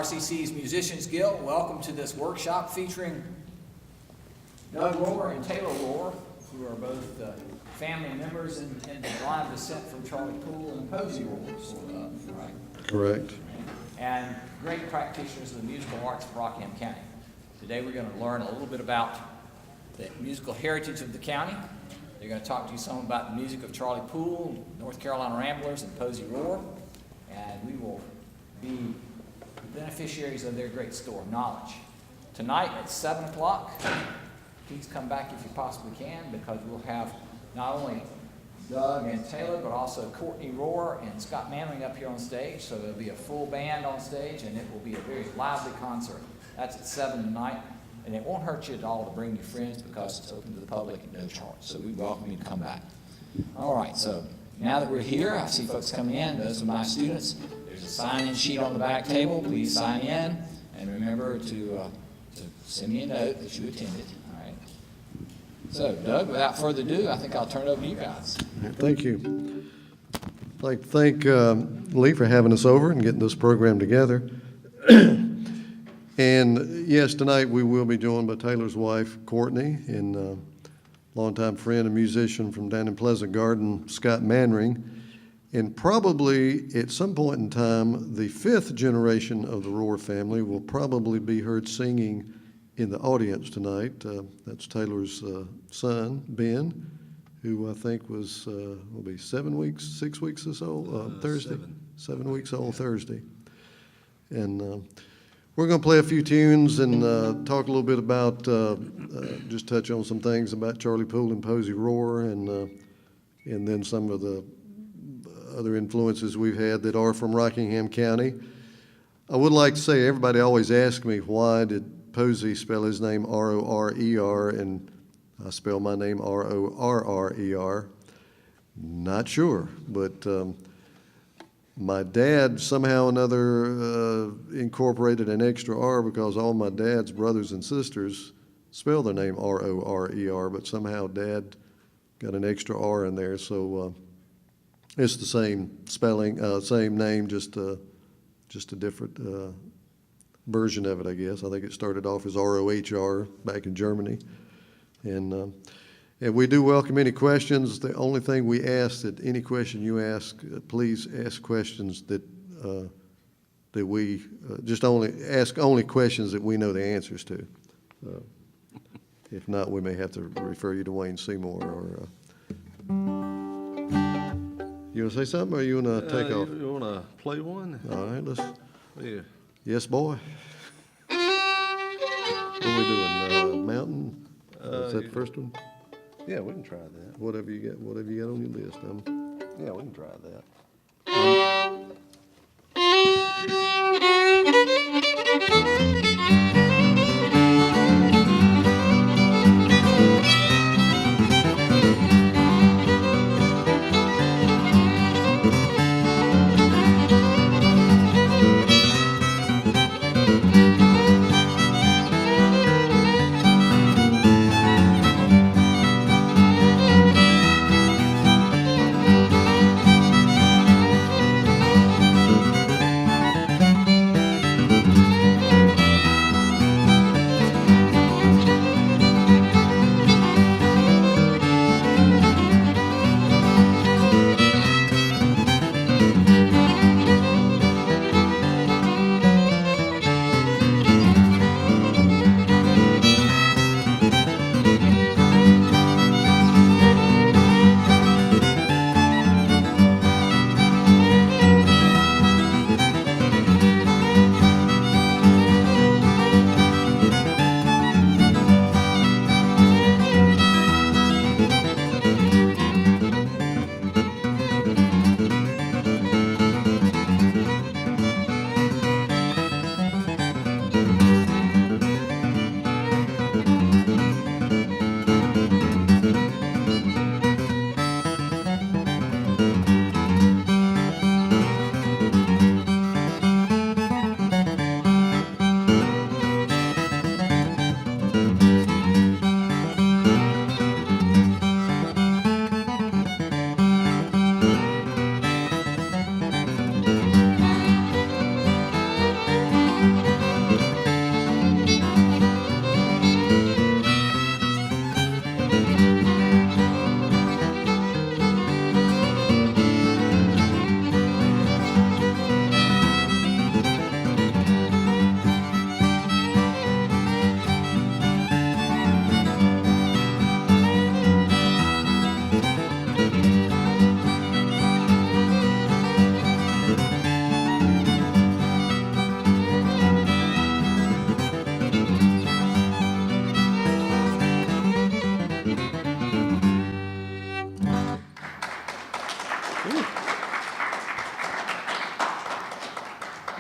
RCC's Musicians Guild. Welcome to this workshop featuring Doug Rorer and Taylor Rorer, who are both family members in the line of descent from Charlie Poole and Posey Rorer, sort of, right? Correct. And great practitioners of the musical arts of Rockingham County. Today we're going to learn a little bit about the musical heritage of the county. They're going to talk to you some about the music of Charlie Poole, North Carolina Ramblers, and Posey Rorer. And we will be beneficiaries of their great store of knowledge. Tonight at 7 o'clock, please come back if you possibly can, because we'll have not only Doug and Taylor, but also Courtney Rorer and Scott Manring up here on stage. So there'll be a full band on stage, and it will be a very lively concert. That's at 7 tonight. And it won't hurt you at all to bring your friends, because it's open to the public at no charge. So we welcome you to come back. All right, so now that we're here, I see folks coming in. Those are my students. There's a sign-in sheet on the back table. Please sign in. And remember to send me a note that you attended. All right. So, Doug, without further ado, I think I'll turn it over to you guys. Thank you. I'd like to thank Lee for having us over and getting this program together. And yes, tonight we will be joined by Taylor's wife, Courtney, and longtime friend and musician from down in Pleasant Garden, Scott Manring, and probably at some point in time, the fifth generation of the Rorer family will probably be heard singing in the audience tonight. That's Taylor's son, Ben, who I think was, will be 6 weeks or so, Thursday? 7 weeks old Thursday. And we're going to play a few tunes and talk a little bit about, just touch on some things about Charlie Poole and Posey Rorer, and then some of the other influences we've had that are from Rockingham County. I would like to say, everybody always asks me, why did Posey spell his name R-O-R-E-R and I spell my name R-O-R-R-E-R? Not sure, but my dad somehow or another incorporated an extra R, because all my dad's brothers and sisters spell their name R-O-R-E-R, but somehow Dad got an extra R in there, so it's the same spelling, same name, just a different version of it, I guess. I think it started off as R-O-H-R back in Germany, and we do welcome any questions. The only thing we ask, that any question you ask, please ask questions that we just ask questions that we know the answers to. If not, we may have to refer you to Wayne Seymour. Or you want to say something, or you want to take off? You want to play one? All right, let's. Yeah. Yes, boy. What are we doing? Mountain? Is that the first one? Yeah, we can try that. Whatever you got on your list. Yeah, we can try that.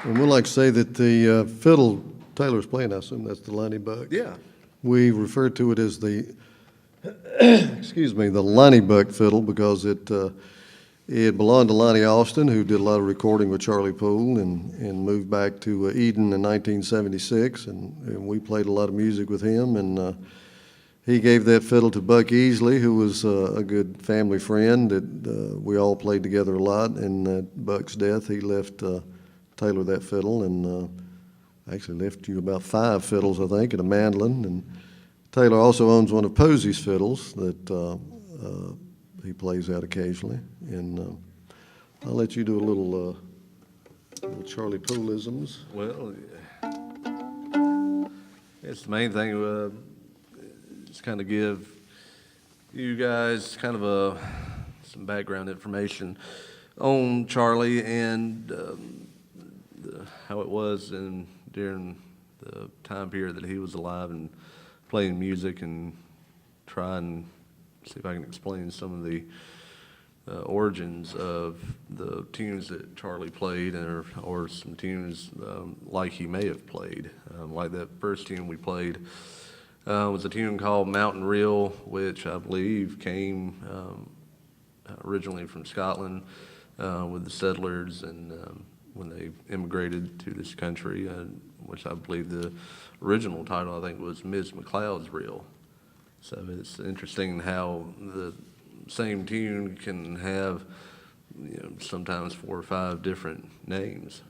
And we'd like to say that the fiddle Taylor's playing, I assume that's the Lonnie Buck. Yeah. We refer to it as the, excuse me, the Lonnie Buck fiddle because it belonged to Lonnie Austin, who did a lot of recording with Charlie Poole and moved back to Eden in 1976, and we played a lot of music with him, and he gave that fiddle to Buck Easley, who was a good family friend that we all played together a lot, and at Buck's death, he left Taylor that fiddle, and actually left you about 5 fiddles, I think, and a mandolin, and Taylor also owns one of Posey's fiddles that he plays out occasionally, and I'll let you do a little Charlie Poole-isms. Well, it's the main thing, just kind of give you guys kind of some background information on Charlie and how it was during the time period that he was alive and playing music, and try and see if I can explain some of the origins of the tunes that Charlie played, or some tunes like he may have played. Like that first tune we played was a tune called Mountain Reel, which I believe came originally from Scotland with the settlers, and when they immigrated to this country, which I believe the original title, I think, was Ms. McLeod's Reel. So it's interesting how the same tune can have, sometimes 4 or 5 different names.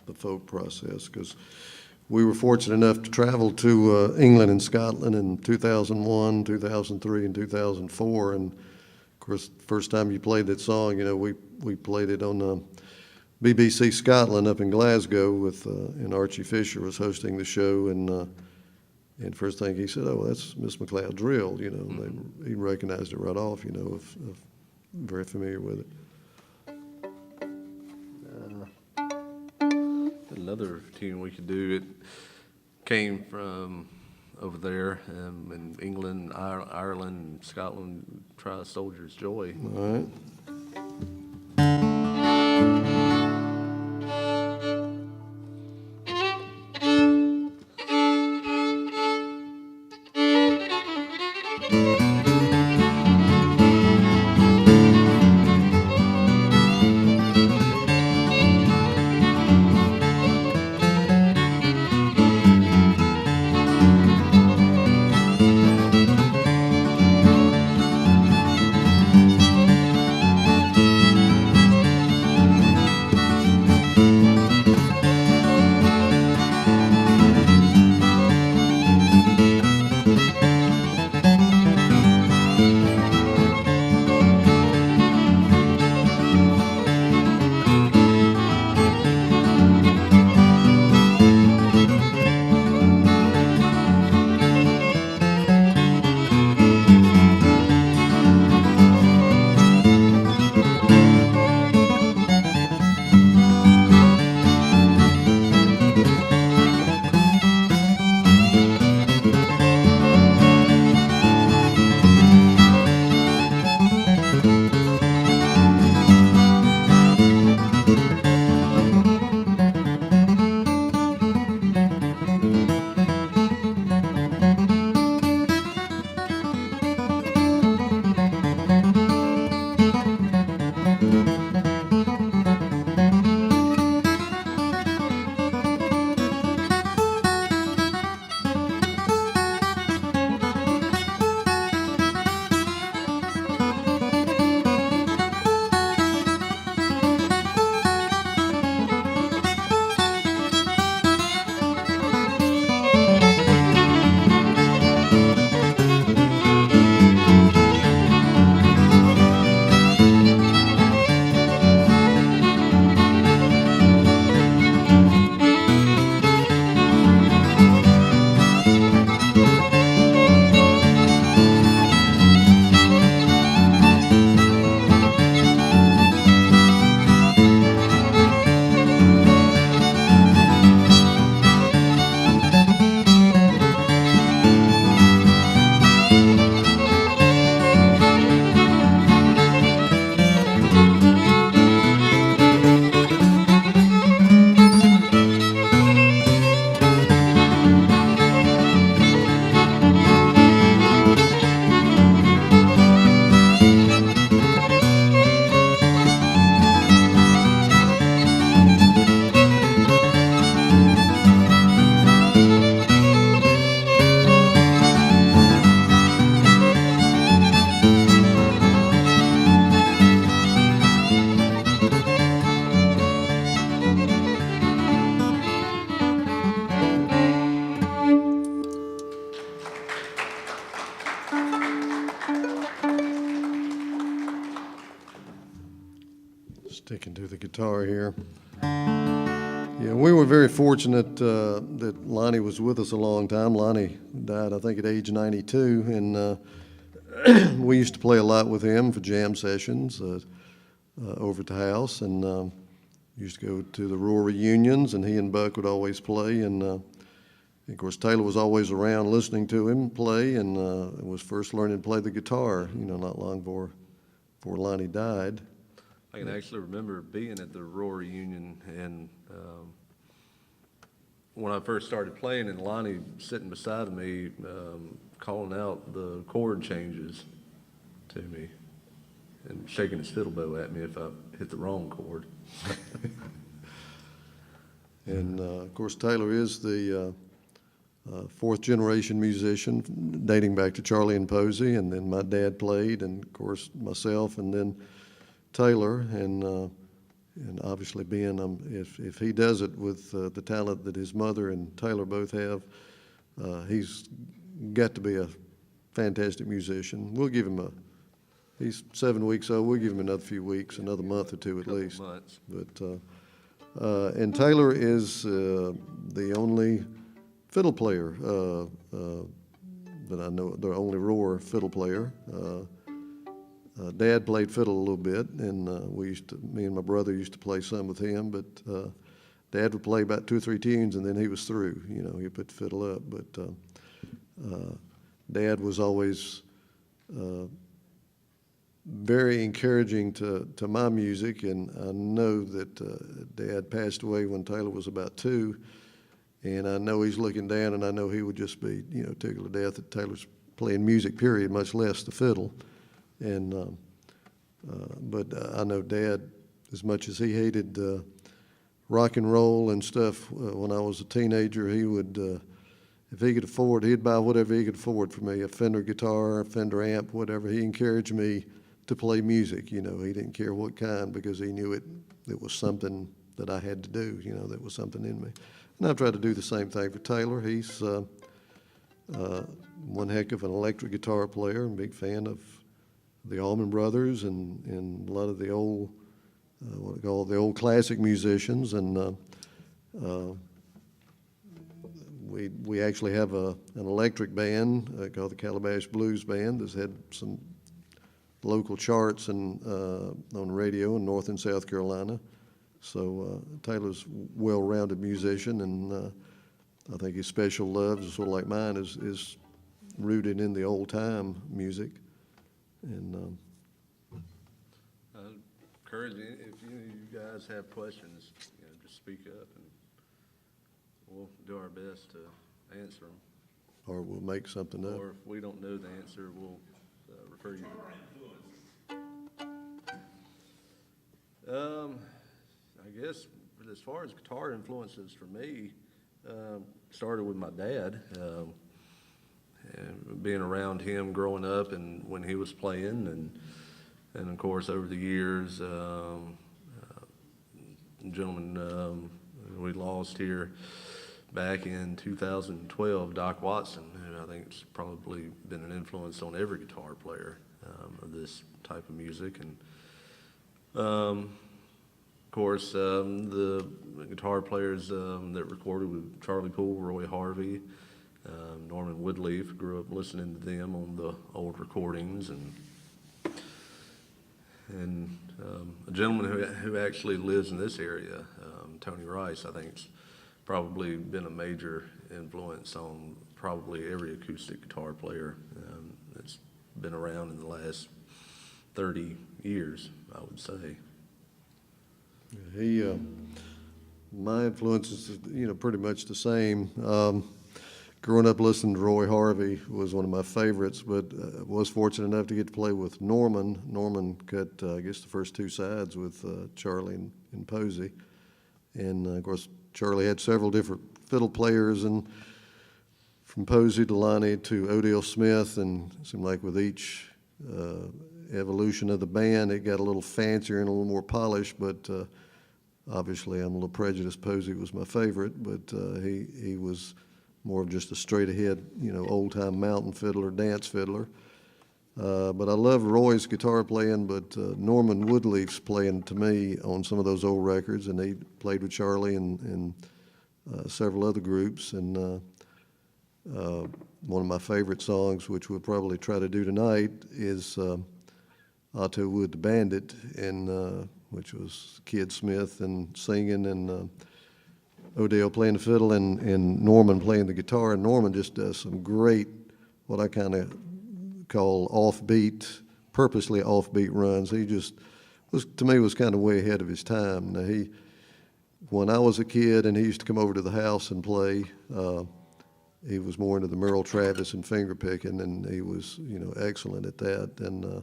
The folk process, because we were fortunate enough to travel to England and Scotland in 2001, 2003, and 2004, and of course, first time you played that song, we played it on BBC Scotland up in Glasgow with, and Archie Fisher was hosting the show, and first thing he said, "Oh, that's Miss McLeod's Reel," he recognized it right off, very familiar with it. Another tune we could do, it came from over there in England, Ireland, Scotland, try Soldier's Joy. All right. guitar here. Yeah, we were very fortunate that Lonnie was with us a long time. Lonnie died, I think, at age 92, and we used to play a lot with him for jam sessions over at the house, and used to go to the Rorer reunions, and he and Buck would always play, and of course Taylor was always around listening to him play, and was first learning to play the guitar, not long before Lonnie died. I can actually remember being at the Rorer reunion, and when I first started playing, and Lonnie sitting beside me, calling out the chord changes to me, and shaking his fiddle bow at me if I hit the wrong chord. And of course, Taylor is the fourth generation musician, dating back to Charlie and Posey, and then my dad played, and of course myself, and then Taylor, and obviously being if he does it with the talent that his mother and Taylor both have, he's got to be a fantastic musician. We'll give him he's 7 weeks old. We'll give him another few weeks, another month or two at least. Months. But and Taylor is the only fiddle player that I know, the only Rorer fiddle player. Dad played fiddle a little bit, and me and my brother used to play some with him, but Dad would play about 2 or 3 tunes, and then he was through. He'd put the fiddle up. But Dad was always very encouraging to my music, and I know that Dad passed away when Taylor was about 2, and I know he's looking down, and I know he would just be, tickled to death that Taylor's playing music, period, much less the fiddle. And but I know Dad, as much as he hated rock and roll and stuff, when I was a teenager, he would, if he could afford, he'd buy whatever he could afford for me, a Fender guitar, a Fender amp, whatever. He encouraged me to play music. He didn't care what kind, because he knew it was something that I had to do, that was something in me. And I've tried to do the same thing for Taylor. He's one heck of an electric guitar player, and big fan of the Allman Brothers and a lot of the old, what I call the old classic musicians. And we actually have an electric band called the Calabash Blues Band that's had some local charts and on the radio in North and South Carolina. So Taylor's a well-rounded musician, and I think his special love, sort of like mine, is rooted in the old-time music. And Encourage you, if you guys have questions, just speak up, and we'll do our best to answer them. or we'll make something up. Or if we don't know the answer, we'll refer you. I guess as far as guitar influences for me, started with my dad. And being around him growing up and when he was playing, and of course over the years, a gentleman we lost here back in 2012, Doc Watson, who I think has probably been an influence on every guitar player of this type of music. And of course, the guitar players that recorded with Charlie Poole, Roy Harvey, Norman Woodleaf, grew up listening to them on the old recordings, and a gentleman who actually lives in this area, Tony Rice, I think, has probably been a major influence on probably every acoustic guitar player that's been around in the last 30 years, I would say. My influence is, pretty much the same. Growing up listening to Roy Harvey was one of my favorites, but was fortunate enough to get to play with Norman. Norman cut, I guess, the first 2 sides with Charlie and Posey. And, of course, Charlie had several different fiddle players, and from Posey to Lonnie to Odell Smith, and it seemed like with each evolution of the band, it got a little fancier and a little more polished, but obviously I'm a little prejudiced. Posey was my favorite, but he was more of just a straight-ahead, old-time mountain fiddler, dance fiddler. But I love Roy's guitar playing, but Norman Woodleaf's playing to me on some of those old records, and he played with Charlie and several other groups. And one of my favorite songs, which we'll probably try to do tonight, is Otto Wood the Bandit, and which was Kid Smith and singing, and Odell playing the fiddle, and Norman playing the guitar. And Norman just does some great, what I kind of call offbeat, purposely offbeat runs. He just was, to me, was kind of way ahead of his time. Now when I was a kid and he used to come over to the house and play, he was more into the Merle Travis and finger picking, and he was, excellent at that. And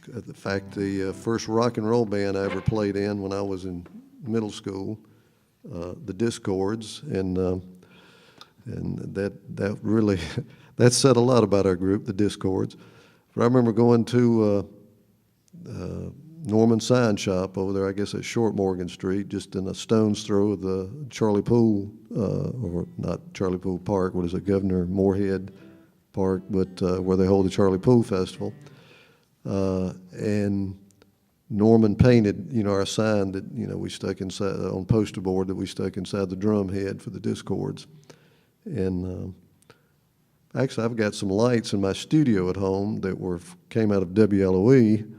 the fact, the first rock and roll band I ever played in when I was in middle school, the Discords, and that really that said a lot about our group, the Discords. But I remember going to Norman Sign Shop over there, I guess at Short Morgan Street, just in a stone's throw of the Charlie Poole, or not Charlie Poole Park, what is it, Governor Moorhead Park, but where they hold the Charlie Poole Festival. And Norman painted, our sign that, we stuck inside, on poster board that we stuck inside the drum head for the Discords. And actually, I've got some lights in my studio at home that came out of WLOE.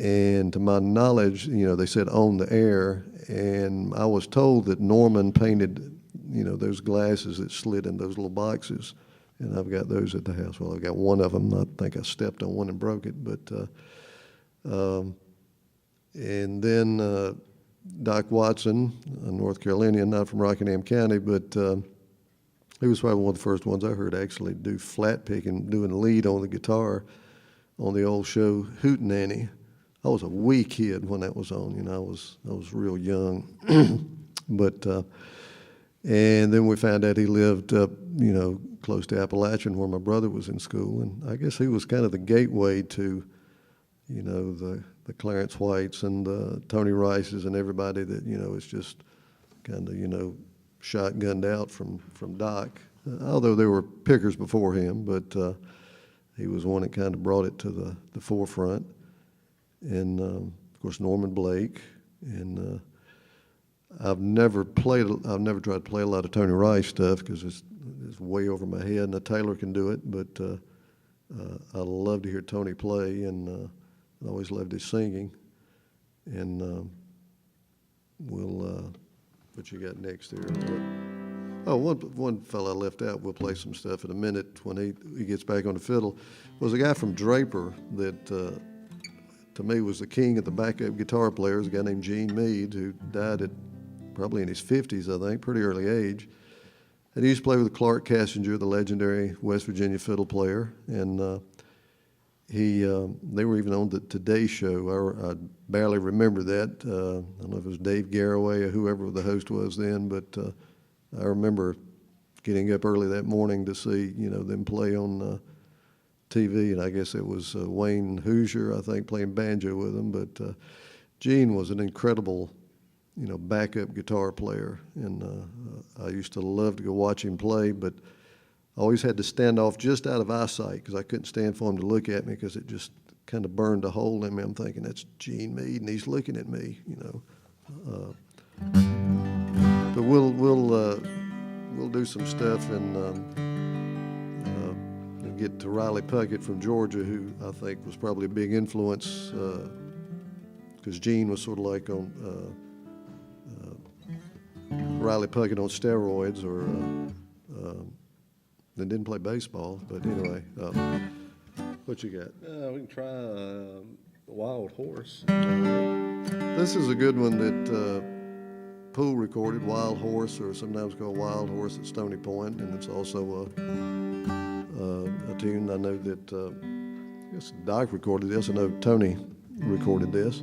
And to my knowledge, they said on the air, and I was told that Norman painted, those glasses that slid in those little boxes, and I've got those at the house. Well, I've got one of them. I think I stepped on one and broke it, but and then Doc Watson, a North Carolinian, not from Rockingham County, but he was probably one of the first ones I heard actually do flat picking, doing a lead on the guitar on the old show Hootenanny. I was a wee kid when that was on. I was real young, but and then we found out he lived up, close to Appalachian, where my brother was in school, and I guess he was kind of the gateway to, the Clarence Whites and the Tony Rices and everybody that is just kind of shotgunned out from Doc. Although there were pickers before him, but he was one that kind of brought it to the forefront. And of course Norman Blake, and I've never tried to play a lot of Tony Rice stuff because it's way over my head, and Taylor can do it, but I love to hear Tony play, and I always loved his singing. And what you got next here? Oh, one fellow I left out, we'll play some stuff in a minute when he gets back on the fiddle, was a guy from Draper that to me was the king of the backup guitar players, a guy named Gene Meade, who died at probably in his 50s, I think, pretty early age. And he used to play with Clark Cassinger, the legendary West Virginia fiddle player, and they were even on the Today Show. I barely remember that. I don't know if it was Dave Garraway or whoever the host was then, but I remember getting up early that morning to see them play on TV, and I guess it was Wayne Hoosier, I think, playing banjo with them. But Gene was an incredible, backup guitar player, and I used to love to go watch him play, but I always had to stand off just out of eyesight because I couldn't stand for him to look at me because it just kind of burned a hole in me. I'm thinking, that's Gene Meade, and he's looking at me, But we'll do some stuff and get to Riley Puckett from Georgia, who I think was probably a big influence because Gene was sort of like on Riley Puckett on steroids, or they didn't play baseball, but anyway, what you got? We can try Wild Horse. This is a good one that Poole recorded, Wild Horse, or sometimes called Wild Horse at Stony Point, and it's also a tune. I know that I guess Doc recorded this. I know Tony recorded this.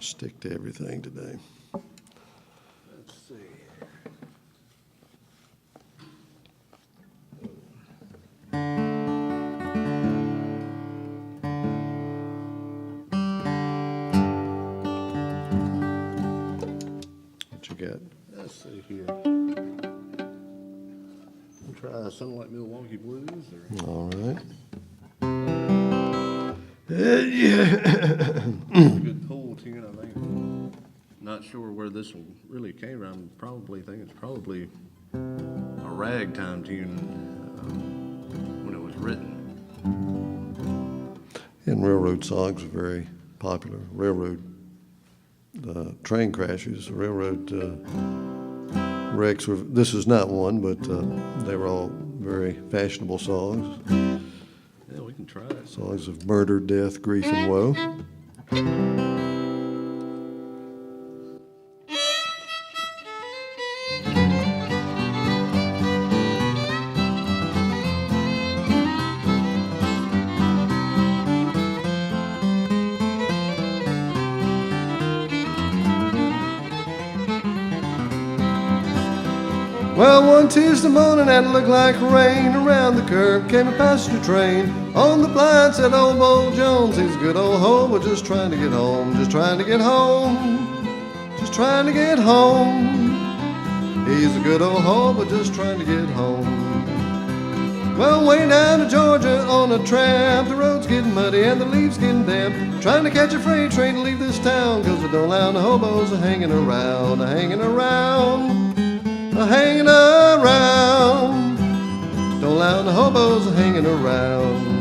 Stick to everything today. Let's see. What you got? Let's see here. We'll try something like Milwaukee Blues or. All right. Good Poole tune, I think. Not sure where this one really came from. Probably think it's probably a ragtime tune when it was written. And railroad songs are very popular. Railroad train crashes, railroad wrecks. This is not one, but they were all very fashionable songs. Yeah, we can try it. Songs of murder, death, grief, and woe. Well, one Tuesday morning and it looked like rain. Around the curve came a passenger train. On the blind said old Bo Jones, he's a good old hobo, just trying to get home, just trying to get home, just trying to get home. He's a good old hobo, just trying to get home. Well, way down to Georgia on a tramp, the road's getting muddy and the leaves getting damp. Trying to catch a freight train to leave this town, 'cause we don't allow the hobos hanging around, hanging around, hanging around. Don't allow the hobos hanging around.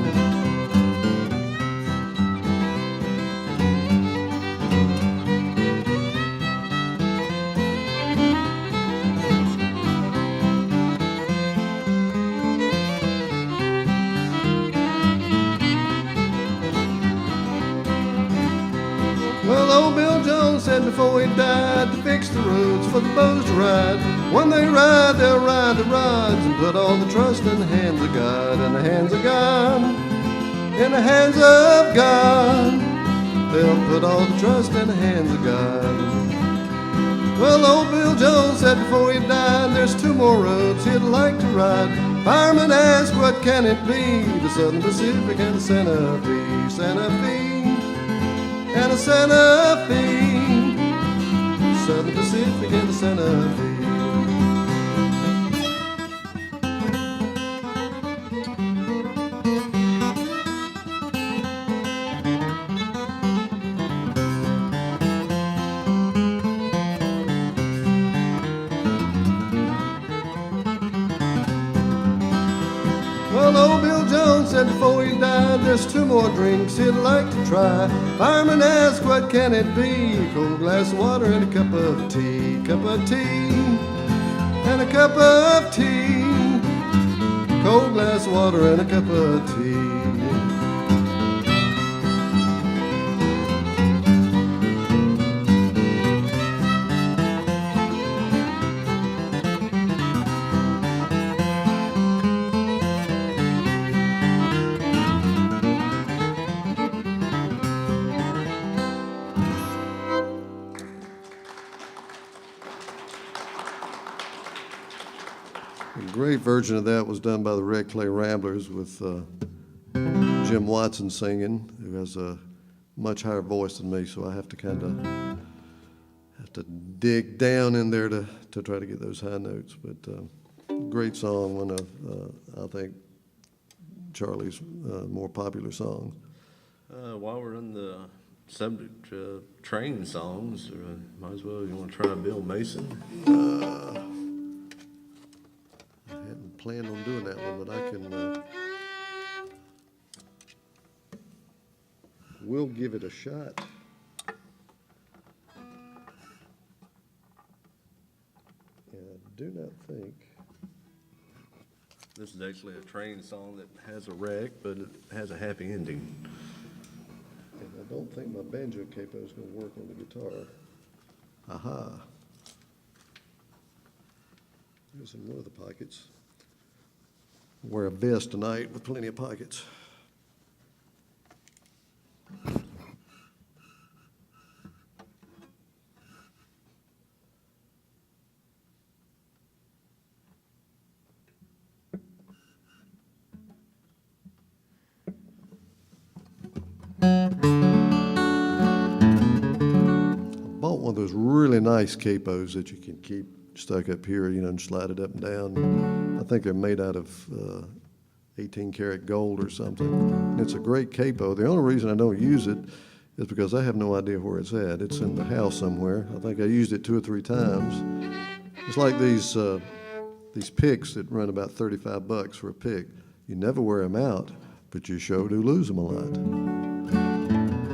Well, old Bill Jones said before he died to fix the roads for the bows to ride. When they ride, they'll ride the rods and put all the trust in the hands of God, in the hands of God, in the hands of God. They'll put all the trust in the hands of God. Well, old Bill Jones said before he died, there's two more roads he'd like to ride. Fireman asked, what can it be? The Southern Pacific and the Santa Fe, Santa Fe, and the Santa Fe. Southern Pacific and the Santa Fe. Well, old Bill Jones said before he died, there's two more drinks he'd like to try. Fireman asked, what can it be? A cold glass of water and a cup of tea, cup of tea, and a cup of tea. Cold glass of water and a cup of tea. A great version of that was done by the Red Clay Ramblers with Jim Watson singing, who has a much higher voice than me, so I have to kind of dig down in there to try to get those high notes. But great song, one of I think Charlie's more popular songs. While we're on the subject of train songs, might as well, you want to try Bill Mason? I hadn't planned on doing that one, but I can. We'll give it a shot. And I do not think. This is actually a train song that has a wreck, but it has a happy ending. And I don't think my banjo capo is going to work on the guitar. Aha. It's in one of the pockets. Wear a vest tonight with plenty of pockets. Bought one of those really nice capos that you can keep stuck up here, you know, and slide it up and down. I think they're made out of 18 karat gold or something. And it's a great capo. The only reason I don't use it is because I have no idea where it's at. It's in the house somewhere. I think I used it 2 or 3 times. It's like these picks that run about $35 for a pick. You never wear them out, but you sure do lose them a lot.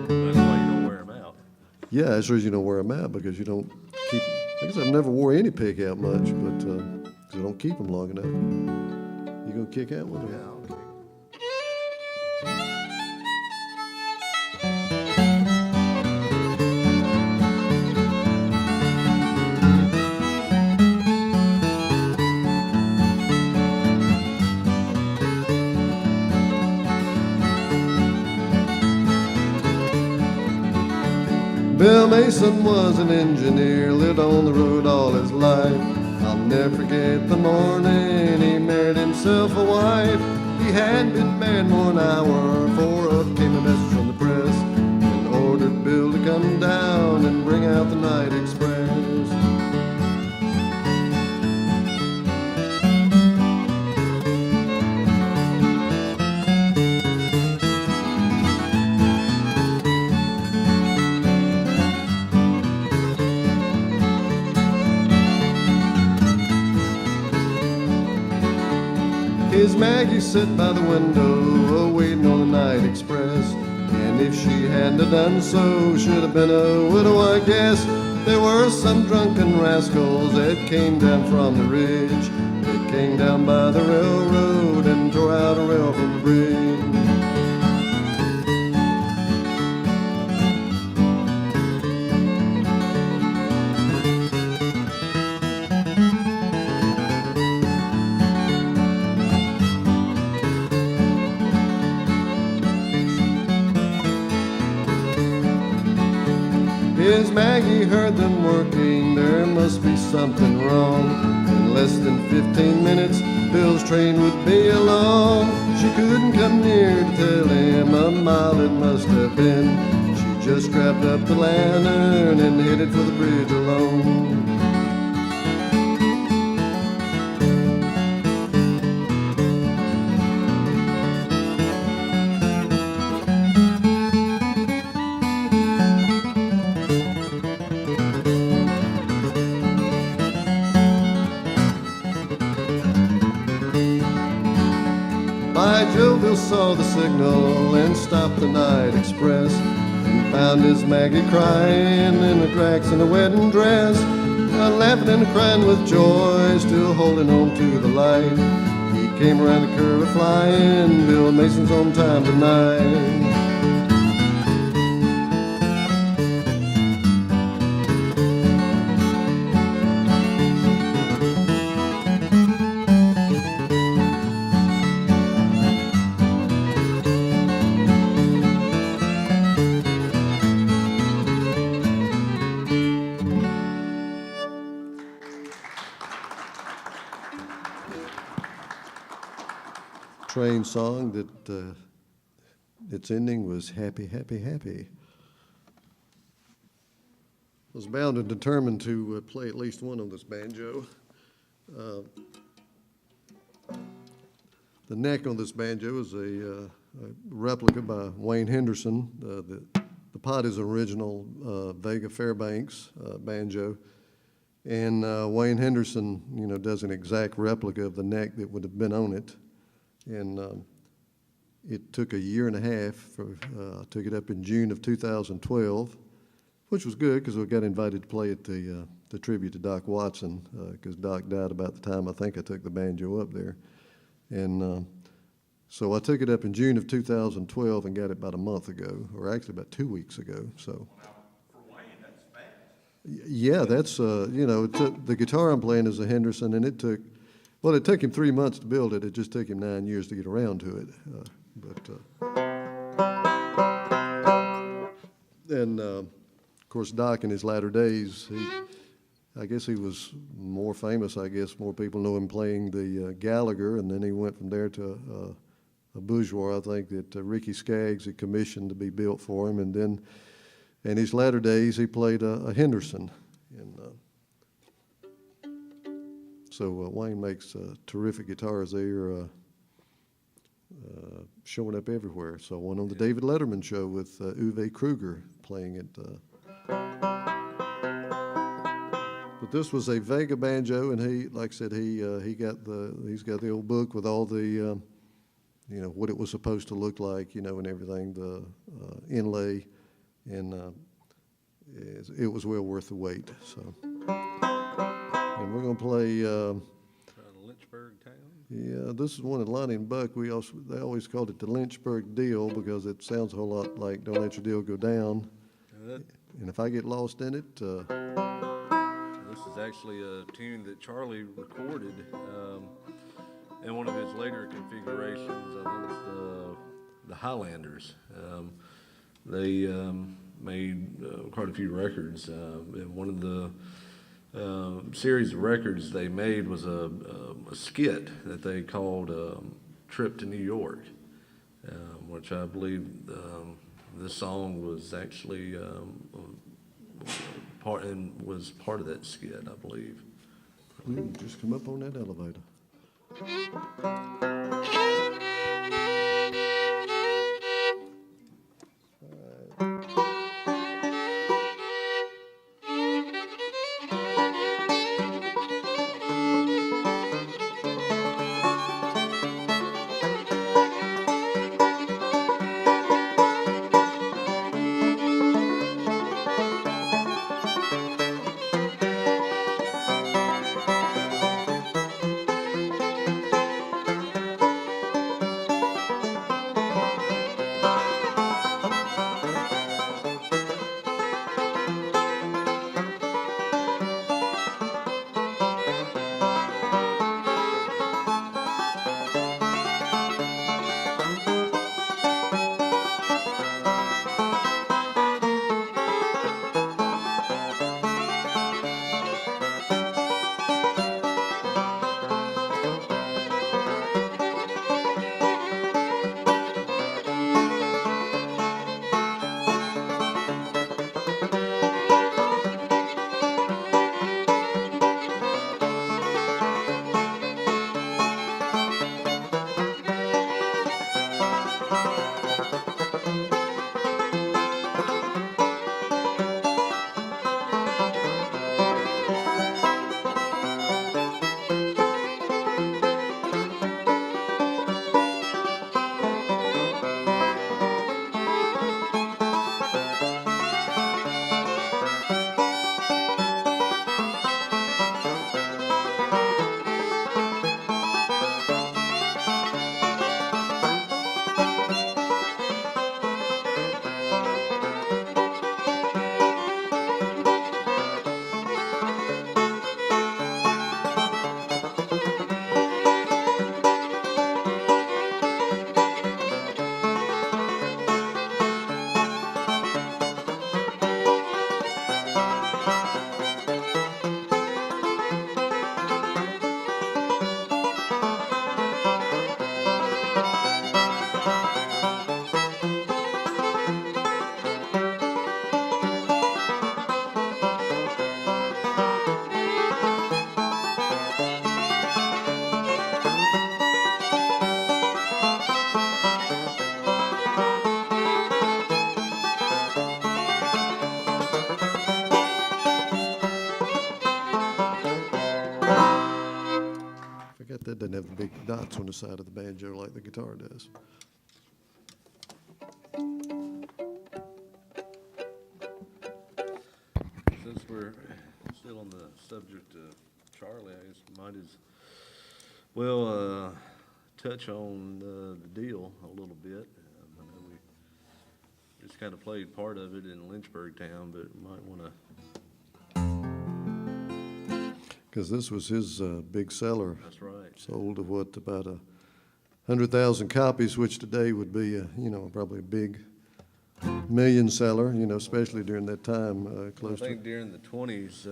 That's why you don't wear them out. Yeah, that's the reason you don't wear them out, because you don't keep. I guess I've never wore any pick out much, but 'cause I don't keep them long enough. You gonna kick out one? Yeah, okay. Bill Mason was an engineer, lived on the road all his life. I'll never forget the morning he married himself a wife. He hadn't been married more than an hour before up came a message from the press and ordered Bill to come down and bring out the night express. His Maggie sat by the window, waiting on the night express. And if she hadn't have done so, should have been a widow, I guess. There were some drunken rascals that came down from the ridge. They came down by the railroad and tore out a rail from the bridge. As Maggie heard them working, there must be something wrong. In less than 15 minutes, Bill's train would be along. She couldn't come near to tell him a mile it must have been. She just strapped up the lantern and headed for the bridge alone. By Jove, Bill saw the signal and stopped the night express and found his Maggie crying in the cracks in a wedding dress, laughing and crying with joy, still holding on to the light. He came around the curve flying, Bill Mason's on time tonight. Train song that its ending was happy, happy, happy. I was bound and determined to play at least one on this banjo. The neck on this banjo is a replica by Wayne Henderson. The pot is original Vega Fairbanks banjo. And Wayne Henderson, you know, does an exact replica of the neck that would have been on it. And it took a year and a half. I took it up in June of 2012, which was good because we got invited to play at the tribute to Doc Watson, because Doc died about the time I think I took the banjo up there. And so I took it up in June of 2012 and got it about a month ago, or actually about 2 weeks ago. So. For Wayne, that's fast. Yeah, that's, you know, the guitar I'm playing is a Henderson, and it took him 3 months to build it. It just took him 9 years to get around to it. Of course, Doc in his latter days, I guess he was more famous. I guess more people know him playing the Gallagher, and then he went from there to a bourgeois, I think, that Ricky Skaggs had commissioned to be built for him. And then in his latter days, he played a Henderson. And so Wayne makes terrific guitars. They're showing up everywhere. So I went on the David Letterman show with Uwe Kruger playing it. But this was a Vega banjo, and he, like I said, he's got the old book with all the what it was supposed to look like, and everything, the inlay, and it was well worth the wait. So, and we're gonna play. Lynchburg Town. Yeah, this is one of Lonnie and Buck. They always called it the Lynchburg Deal because it sounds a whole lot like "Don't Let Your Deal Go Down." And if I get lost in it. This is actually a tune that Charlie recorded in one of his later configurations. I think it's the Highlanders. They made quite a few records. And one of the series of records they made was a skit that they called "Trip to New York," which I believe this song was actually part of that skit, I believe. Just come up on that elevator. That doesn't have the big dots on the side of the banjo like the guitar does. Since we're still on the subject of Charlie, I guess we might as well touch on the deal a little bit. I know we just kind of played part of it in Lynchburg Town, but might want to. Because this was his big seller. That's right. Sold to what, about 100,000 copies, which today would be, probably a big million seller, especially during that time, close I think during the 20s,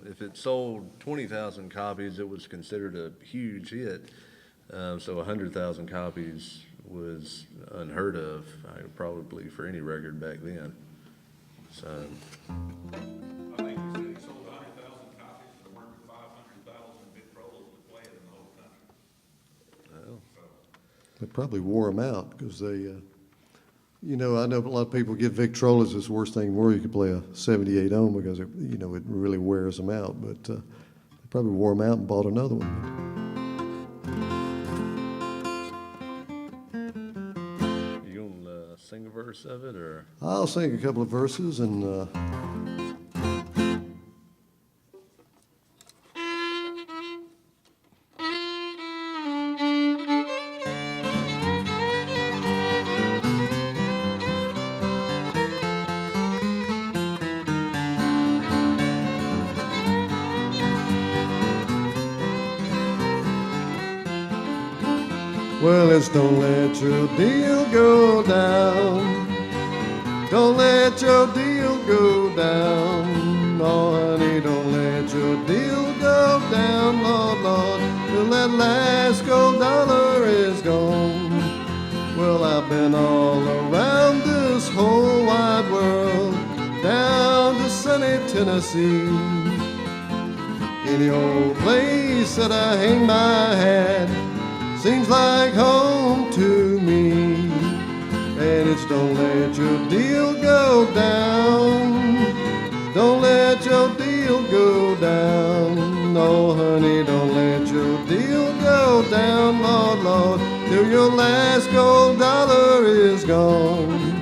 if it sold 20,000 copies, it was considered a huge hit. So 100,000 copies was unheard of, probably for any record back then. So, I think he said he sold 100,000 copies and more than 500,000 Victrolas to play it in the whole country. well, It probably wore them out because they, I know a lot of people give Victrolas as the worst thing in the world. You could play a 78 ohm because it really wears them out. But they probably wore them out and bought another one. you gonna sing a verse of it, or? I'll sing a couple of verses and. Well, it's don't let your deal go down. Don't let your deal go down. Oh, honey, don't let your deal go down, Lord, Lord, till that last gold dollar is gone. Well, I've been all around this whole wide world, down to sunny Tennessee. Any old place that I hang my hat seems like home to me. And it's don't let your deal go down. Don't let your deal go down. No, honey, don't let your deal go down, Lord, Lord, till your last gold dollar is gone.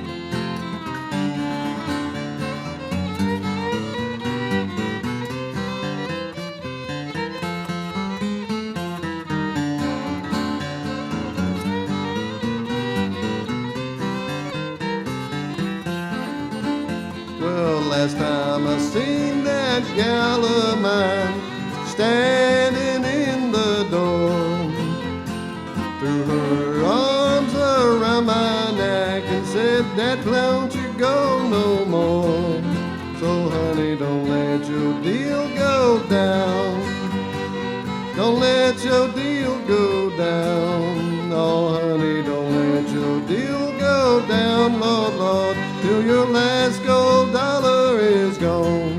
Well, last time I seen that gal of mine standing in the door, threw her arms around my neck and said, "Dad, don't you go no more." So, honey, don't let your deal go down. Don't let your deal go down. Oh, honey, don't let your deal go down, Lord, Lord, till your last gold dollar is gone.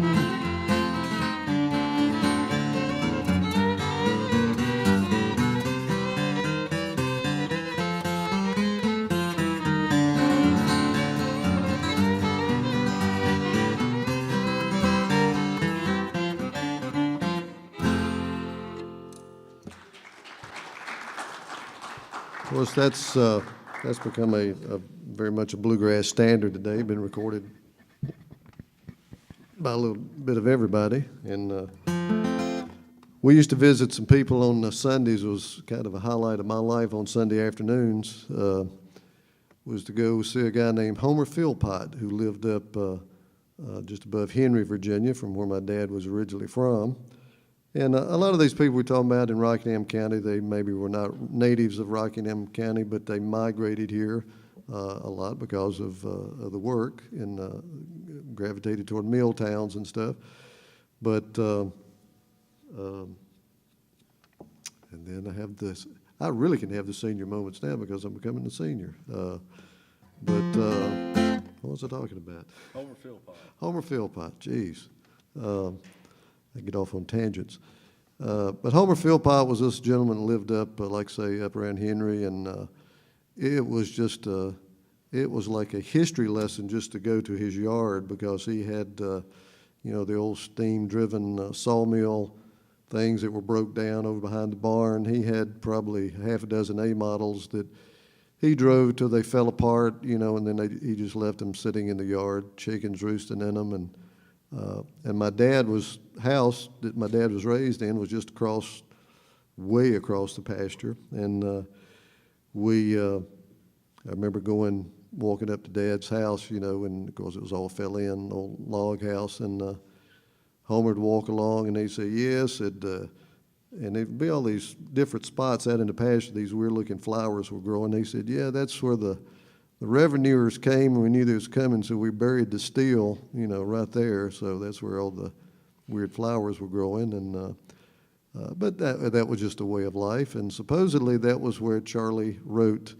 Of course, that's become a very much a bluegrass standard today. Been recorded by a little bit of everybody, and we used to visit some people on Sundays. It was kind of a highlight of my life on Sunday afternoons. Was to go see a guy named Homer Philpott who lived up just above Henry, Virginia, from where my dad was originally from. And a lot of these people we're talking about in Rockingham County, they maybe were not natives of Rockingham County, but they migrated here a lot because of the work and gravitated toward mill towns and stuff. But, and then I have this, I really can have the senior moments now because I'm becoming a senior. What was I talking about? Homer Philpott. Homer Philpott, geez. I get off on tangents. But Homer Philpott was this gentleman that lived up, like say, up around Henry, and it was just, it was like a history lesson just to go to his yard because he had, the old steam-driven sawmill things that were broke down over behind the barn. He had probably half a dozen A models that he drove till they fell apart, and then he just left them sitting in the yard, chickens roosting in them, and my dad's house that my dad was raised in was just way across the pasture. And I remember walking up to Dad's house, and of course it was all fell in, old log house. And Homer'd walk along and he'd say, "Yes," and there'd be all these different spots out in the pasture, these weird looking flowers were growing. He said, "Yeah, that's where the revenuers came, and we knew they was coming, so we buried the steel, right there. So that's where all the weird flowers were growing." And but that was just a way of life. And supposedly that was where Charlie wrote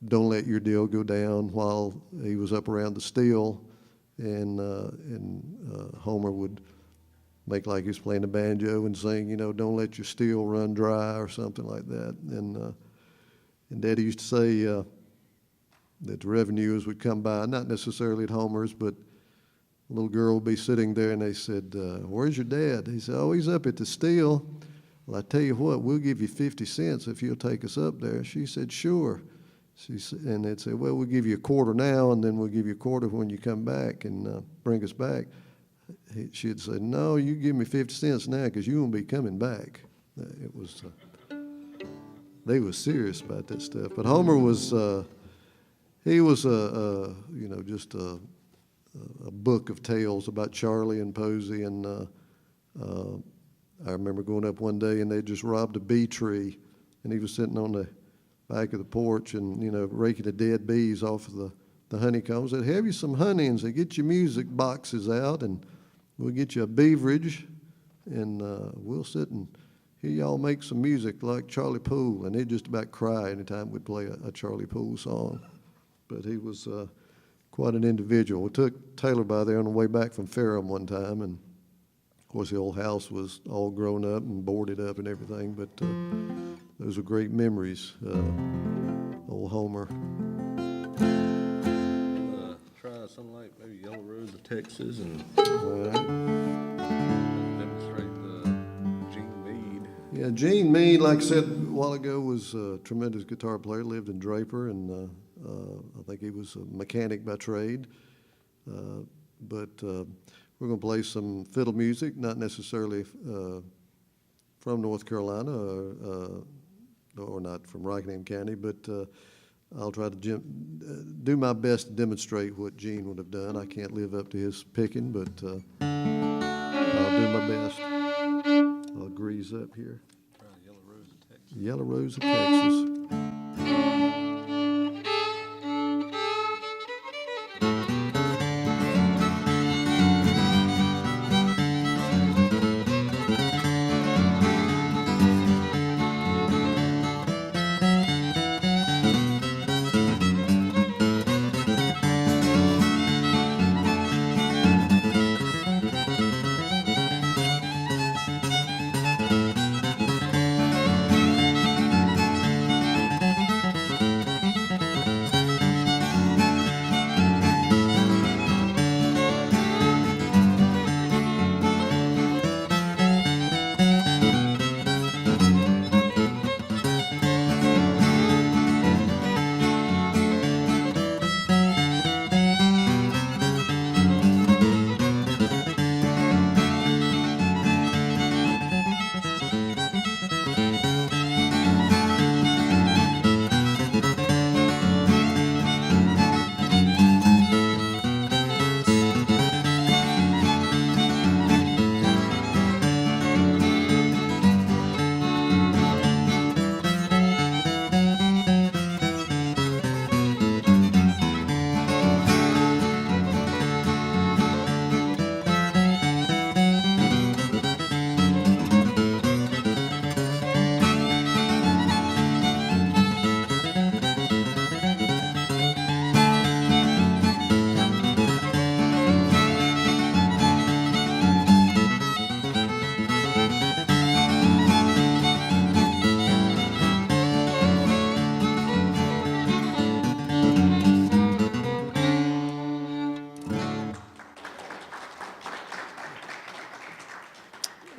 don't let your deal go down while he was up around the still, and Homer would make like he was playing the banjo and sing, you know, don't let your steel run dry or something like that. And Daddy used to say that the revenues would come by, not necessarily at Homer's, but a little girl would be sitting there and they said, where's your dad? He said, oh, he's up at the steel. Well, I tell you what, we'll give you 50 cents if you'll take us up there. She said, sure. And they'd say, well, we'll give you a quarter now, and then we'll give you a quarter when you come back and bring us back. She'd say, no, you give me 50 cents now because you won't be coming back. It was, they were serious about that stuff. But Homer was, he was you know, just a book of tales about Charlie and Posey. And I remember going up one day and they just robbed a bee tree, and he was sitting on the back of the porch and, you know, raking the dead bees off of the honeycombs. Said, have you some honey? And said, get your music boxes out and we'll get you a beverage, and we'll sit and hear y'all make some music like Charlie Poole. And he'd just about cry anytime we'd play a Charlie Poole song. But he was quite an individual. We took Taylor by there on the way back from Ferrum one time, and of course the old house was all grown up and boarded up and everything, but those were great memories. Old Homer. Try something like maybe Yellow Rose of Texas and All right. demonstrate the Gene Mead. Yeah, Gene Mead, like I said a while ago, was a tremendous guitar player, lived in Draper, and I think he was a mechanic by trade. But we're going to play some fiddle music, not necessarily from North Carolina or not from Rockingham County, but I'll try to do my best to demonstrate what Gene would have done. I can't live up to his picking, but I'll do my best. I'll grease up here. Try Yellow Rose of Texas. Yellow Rose of Texas.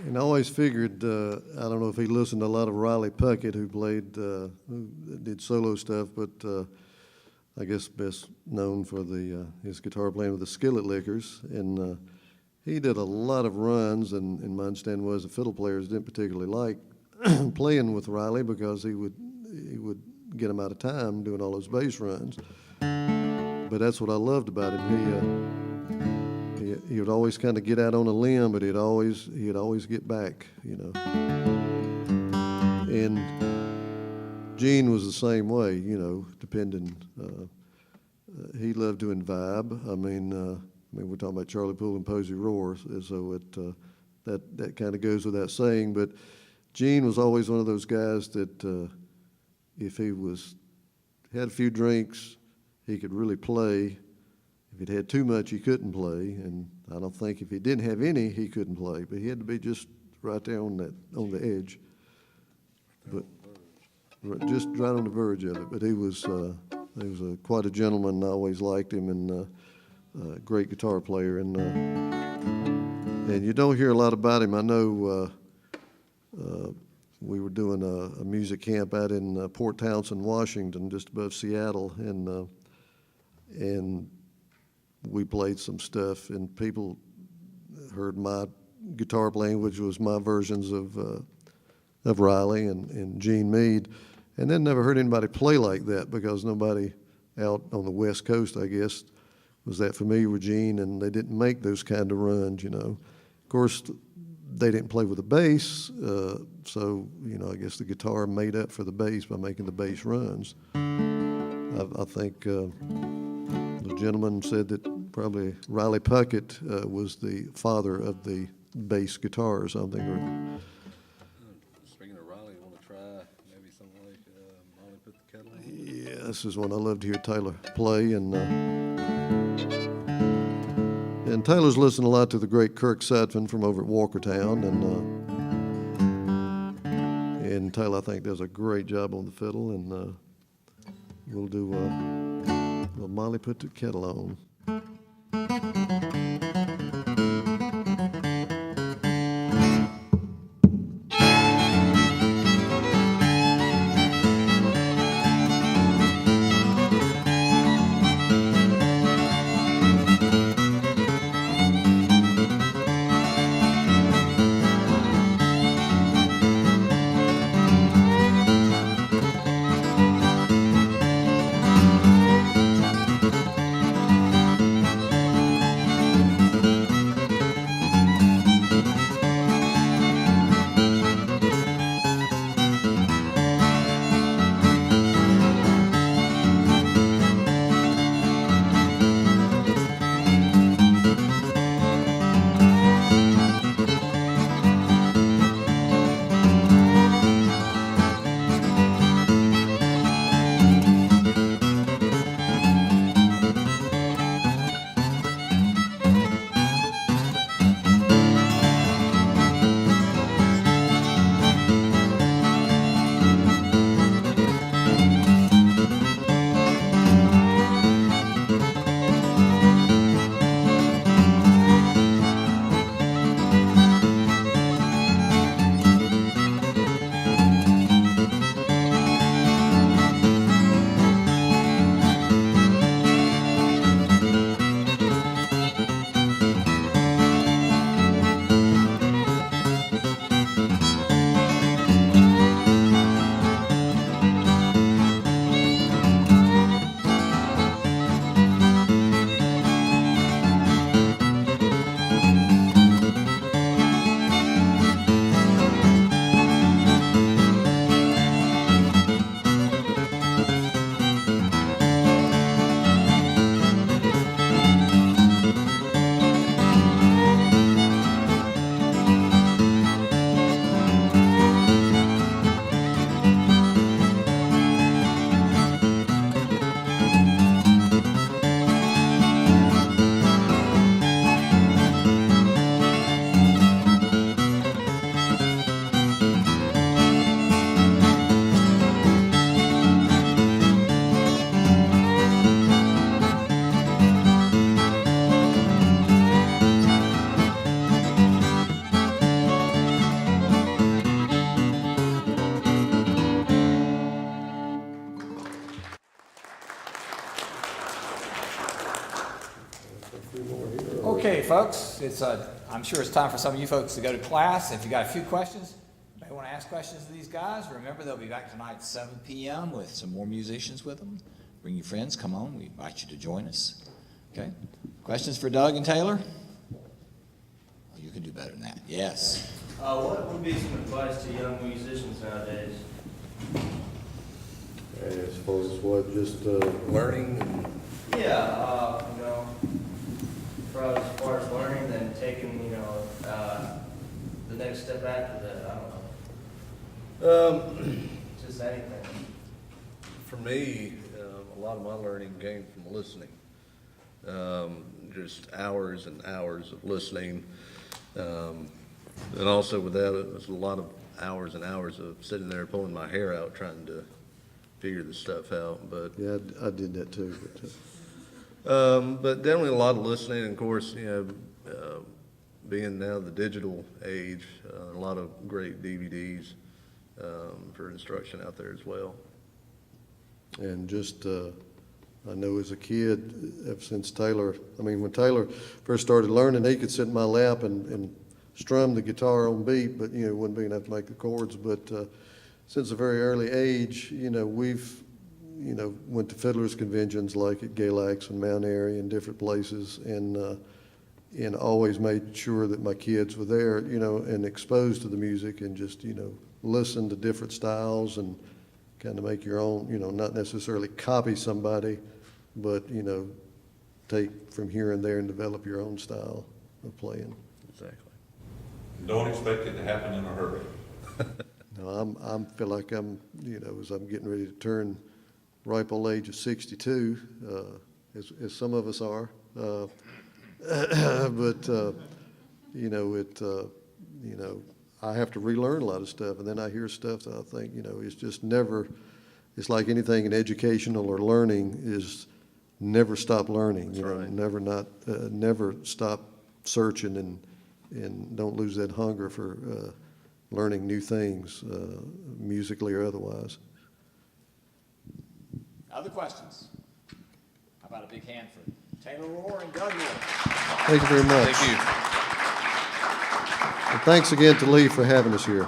And I always figured, I don't know if he listened to a lot of Riley Puckett, who who did solo stuff, but I guess best known for his guitar playing with the Skillet Lickers. And he did a lot of runs, and my understanding was the fiddle players didn't particularly like playing with Riley because he would get him out of time doing all those bass runs. But that's what I loved about him. He would always kind of get out on a limb, but he'd always get back, you know. And Gene was the same way, you know, depending. He loved doing vibe. I mean, we're talking about Charlie Poole and Posey, Rorer, so that kind of goes without saying. But Gene was always one of those guys that if he was had a few drinks, he could really play. If he'd had too much, he couldn't play, and I don't think if he didn't have any, he couldn't play. But he had to be just right there on the edge, but just right on the verge of it. But he was quite a gentleman, and I always liked him, and a great guitar player. And you don't hear a lot about him. I know we were doing a music camp out in Port Townsend, Washington, just above Seattle, and we played some stuff, and people heard my guitar playing, which was my versions of Riley and Gene Meade, and then never heard anybody play like that because nobody out on the West Coast, I guess, was that familiar with Gene, and they didn't make those kind of runs, you know. Of course, they didn't play with the bass, so, you know, I guess the guitar made up for the bass by making the bass runs. I think the gentleman said that probably Riley Puckett was the father of the bass guitar or something. Speaking of Riley, you want to try maybe something like Molly Put the Kettle On? Yeah, this is one I love to hear Taylor play, and Taylor's listened a lot to the great Kirk Sutphin from over at Walkertown, and Taylor, I think, does a great job on the fiddle, and we'll do Molly Put the Kettle On. Okay, folks, I'm sure it's time for some of you folks to go to class. If you got a few questions, you may want to ask questions to these guys. Remember, they'll be back tonight at 7 p.m. with some more musicians with them. Bring your friends, come on, we invite you to join us. Okay, questions for Doug and Taylor? Oh, you can do better than that, yes. What would be some advice to young musicians nowadays? As far as what, just learning? Yeah, as far as learning, then taking, the next step after that, I don't know. Just anything. For me, lot of my learning came from listening. Just hours and hours of listening. And also with that, it was a lot of hours and hours of sitting there pulling my hair out trying to figure the stuff out. But Yeah, I did that too, but definitely a lot of listening, and of course, being now the digital age, a lot of great DVDs for instruction out there as well. and just, I know as a kid, ever since Taylor, when Taylor first started learning, he could sit in my lap and strum the guitar on beat, but, wasn't big enough to make the chords. But since a very early age, we've, went to fiddlers conventions like at Galax and Mount Airy and different places, and always made sure that my kids were there, and exposed to the music, and just, listen to different styles and kind of make your own, not necessarily copy somebody, but, take from here and there and develop your own style of playing. Exactly. Don't expect it to happen in a hurry. No, I'm feel like I'm, as I'm getting ready to turn ripe old age of 62, as some of us are. But I have to relearn a lot of stuff, and then I hear stuff that I think, it's just never. It's like anything in educational or learning is never stop learning. That's right. Never stop searching, and don't lose that hunger for learning new things, musically or otherwise. Other questions? How about a big hand for Taylor Rorer and Doug Rorer? Thank you very much. Thank you. And thanks again to Lee for having us here.